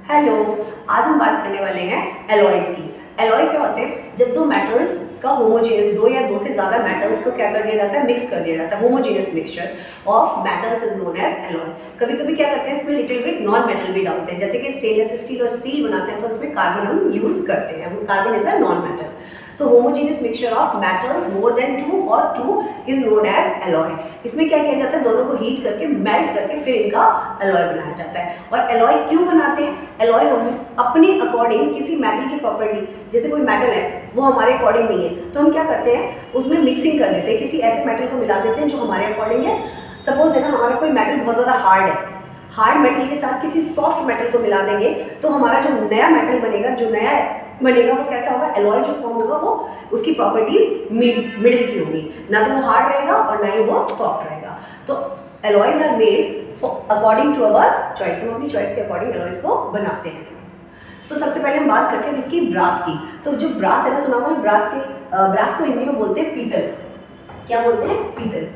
Hello, आज हम बात करने वाले हैं एलॉयज की। एलॉय क्या होते हैं? जब दो मेटल्स का होमोजेनियस, दो या दो से ज़्यादा मेटल्स को क्या कर दिया जाता है? मिक्स कर दिया जाता है। Homogeneous mixture of metals is known as alloy. कभी कभी क्या करते हैं, इसमें लिटिल बिट नॉन मेटल भी डालते हैं, जैसे कि स्टेनलेस स्टील और स्टील बनाते हैं तो उसमें कार्बन हम यूज करते हैं। Carbon is a non metal. So homogeneous mixture of metals more than 2 और 2 इज नोन एज एलॉय। इसमें क्या किया जाता है? दोनों को हीट करके मेल्ट करके फिर इनका एलॉय बनाया जाता है। और एलॉय क्यों बनाते हैं? एलॉय हम अपने अकॉर्डिंग किसी मेटल की प्रॉपर्टी, जैसे कोई मेटल है वो हमारे अकॉर्डिंग नहीं है तो हम क्या करते हैं, उसमें मिक्सिंग कर देते हैं, किसी ऐसे मेटल को मिला देते हैं जो हमारे अकॉर्डिंग है। सपोज है ना, हमारा कोई मेटल बहुत ज़्यादा हार्ड है, हार्ड मेटल के साथ किसी सॉफ्ट मेटल को मिला देंगे तो हमारा जो नया मेटल बनेगा, जो नया बनेगा वो कैसा होगा? एलॉय जो फॉर्म होगा वो उसकी प्रॉपर्टीज मिडिल की होगी, ना तो वो हार्ड रहेगा और ना ही वो सॉफ्ट रहेगा। तो alloys are made according to our choice. हम अपनी चॉइस के अकॉर्डिंग एलॉयज को बनाते हैं। तो सबसे पहले हम बात करते हैं इसकी ब्रास की। तो जो ब्रास है ना, सुना होगा ब्रास को हिंदी में बोलते हैं पीतल। क्या बोलते हैं? पीतल।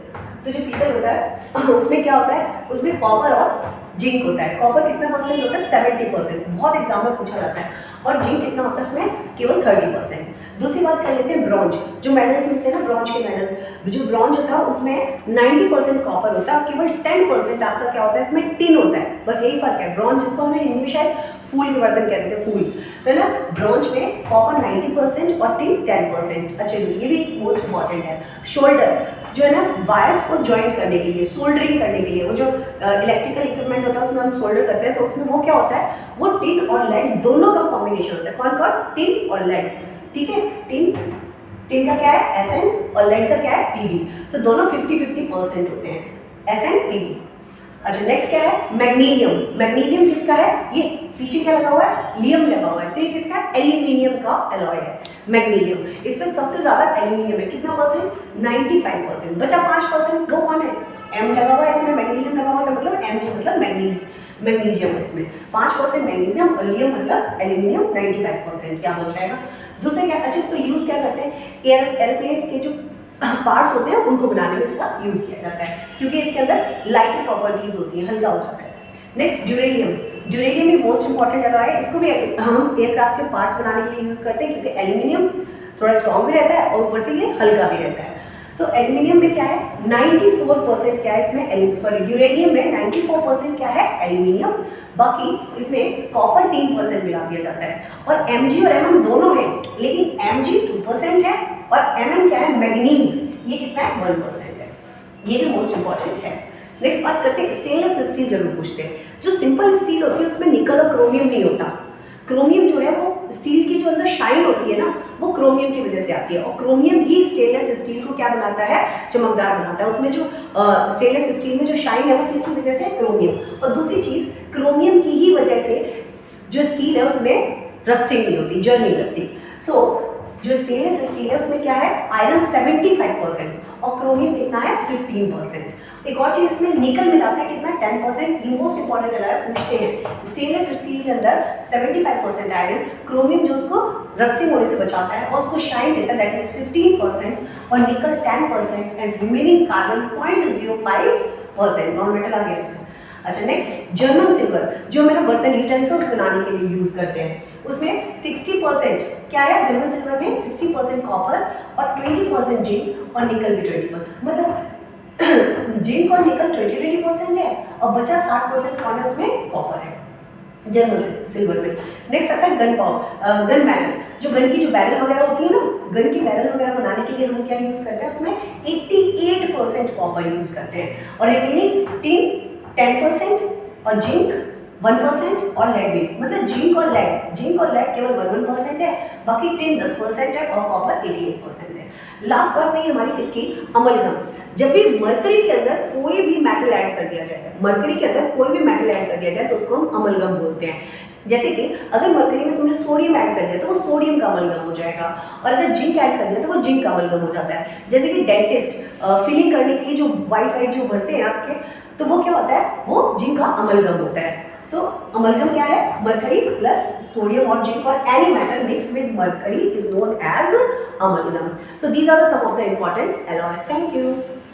तो जो पीतल होता है उसमें क्या होता है? उसमें कॉपर और जिंक होता है। कॉपर कितना परसेंट होता है? 70%। बहुत एग्जाम में पूछा जाता है। और जिंक कितना होता है उसमें? केवल 30%। दूसरी बात कर लेते हैं ब्रॉन्ज। जो मेडल्स मिलते हैं ना, ब्रॉन्ज के मेडल्स, जो ब्रॉन्ज होता है उसमें 90% कॉपर होता है और केवल 10% आपका क्या होता है? इसमें टिन होता है। बस यही फर्क है। ब्रॉन्ज, जिसको हमने हिंदी में शायद फूल के बर्तन कहते थे, फूल, तो ना ब्रॉन्ज में कॉपर 90% और टिन 10%। अच्छा, ये भी मोस्ट इंपॉर्टेंट है। शोल्डर जो है ना, वायर्स को ज्वाइंट करने के लिए, सोल्डरिंग करने के लिए, वो जो इलेक्ट्रिकल इक्विपमेंट होता है उसमें हम सोल्डर करते हैं, तो उसमें वो क्या होता है? वो टिन और लेड दोनों का कॉम्बिनेशन होता है। कौन कौन? टिन और लेड। ठीक है, टिन का क्या है? Sn और लेड का क्या है? Pb। तो दोनों 50-50% होते हैं, Sn Pb। अच्छा, नेक्स्ट क्या है? मैग्नीलियम। मैग्नीलियम किसका है? ये पीछे क्या लगा हुआ है? लियम लगा हुआ है, तो ये किसका है? एल्यूमिनियम का एलॉय है मैग्नीलियम। इसमें सबसे ज्यादा एल्यूमिनियम है। कितना परसेंट? 95%। बचा 5%, वो कौन है? एम लगा हुआ है इसमें, मैग्नीलियम लगा हुआ है, तो मतलब Mg मतलब मैग्नीशियम है इसमें। 5% मैग्नीशियम और लियम मतलब एल्यूमिनियम 95%। क्या हो जाएगा? दूसरे क्या? अच्छा, इसको यूज क्या करते हैं? एयरप्लेन्स के जो पार्ट्स होते हैं उनको बनाने में इसका यूज किया जाता है, क्योंकि इसके अंदर लाइटर प्रॉपर्टीज होती है, हल्का हो जाता है। नेक्स्ट ड्यूरेलियम। ड्यूरेलियम भी मोस्ट इंपॉर्टेंट एलॉय है। इसको भी हम एयरक्राफ्ट के पार्ट्स बनाने के लिए यूज करते हैं, क्योंकि एल्यूमिनियम थोड़ा स्ट्रॉन्ग भी रहता है और ऊपर से ये हल्का भी रहता है। सो एल्यूमिनियम में क्या है? 94% क्या है इसमें? सॉरी, ड्यूरेलियम में 94% क्या है? एल्यूमिनियम। बाकी इसमें कॉपर 3% मिला दिया जाता है। और Mg और Mn दोनों हैं, लेकिन Mg 2% है और Mn क्या है? मैग्नीज। ये कितना है? 1% है। ये भी मोस्ट इंपॉर्टेंट है। नेक्स्ट बात करते हैं, स्टेनलेस स्टील जरूर पूछते हैं। जो सिंपल स्टील होती है उसमें निकल और क्रोमियम नहीं होता। क्रोमियम जो है वो स्टील की जो अंदर शाइन होती है ना, वो क्रोमियम की वजह से आती है, और क्रोमियम ही स्टेनलेस स्टील को क्या बनाता है? चमकदार बनाता है। उसमें जो स्टेनलेस स्टील में जो शाइन है वो किसकी वजह से? क्रोमियम। और दूसरी चीज, क्रोमियम की ही वजह से जो स्टील है उसमें रस्टिंग नहीं होती, जल नहीं लगती। सो जो स्टेनलेस स्टील है उसमें क्या है? आयरन 75% और क्रोमियम कितना है? 15%। एक और चीज, इसमें निकल मिलाते हैं कितना? 10%। मोस्ट इंपॉर्टेंट एलॉय पूछते हैं। स्टेनलेस स्टील के अंदर 75% आयरन, क्रोमियम जो उसको रस्टिंग होने से बचाता है और उसको शाइन देता है, दैट इज 15%, और nickel 10% and remaining carbon 0.05%। Non metal आ गया इसमें। अच्छा, नेक्स्ट जर्मन सिल्वर, जो मेरा बर्तन यूटेंसिल्स बनाने के लिए यूज करते हैं, उसमें 60% क्या है? जर्मन सिल्वर में 60% कॉपर और 20% जिंक और निकल भी 20%। मतलब जिंक और निकल 20% है और बचा 60% कौन है? उसमें कॉपर है जर्मन सिल्वर में। नेक्स्ट आता है गन मेटल। जो गन की जो बैरल वगैरह होती है ना, गन की बैरल वगैरह बनाने के लिए हम क्या यूज करते हैं? उसमें 88% कॉपर यूज करते हैं और रिमेनिंग 10% और जिंक 1% और लेड भी। मतलब जिंक और लेड केवल 1% है, बाकी टिन 10% है और कॉपर 88% है। लास्ट बात रही हमारी किसकी? अमलगम। जब भी मरकरी के अंदर कोई भी मेटल ऐड कर दिया जाए, मरकरी के अंदर कोई भी मेटल ऐड कर दिया जाए तो उसको हम अमलगम बोलते हैं। जैसे कि अगर मरकरी में तुमने सोडियम ऐड कर दिया तो वो सोडियम का अमलगम हो जाएगा, और अगर जिंक ऐड कर दिया तो वो जिंक का अमलगम हो जाता है। जैसे कि डेंटिस्ट फिलिंग करने के लिए जो वाइट जो भरते हैं आपके, तो वो क्या होता है? वो जिंक का अमलगम होता है। सो अमलगम क्या है? मरकरी प्लस सोडियम और जिंक और any metal mix with mercury is known as amalgam. So these are the some of the important alloys. Thank you.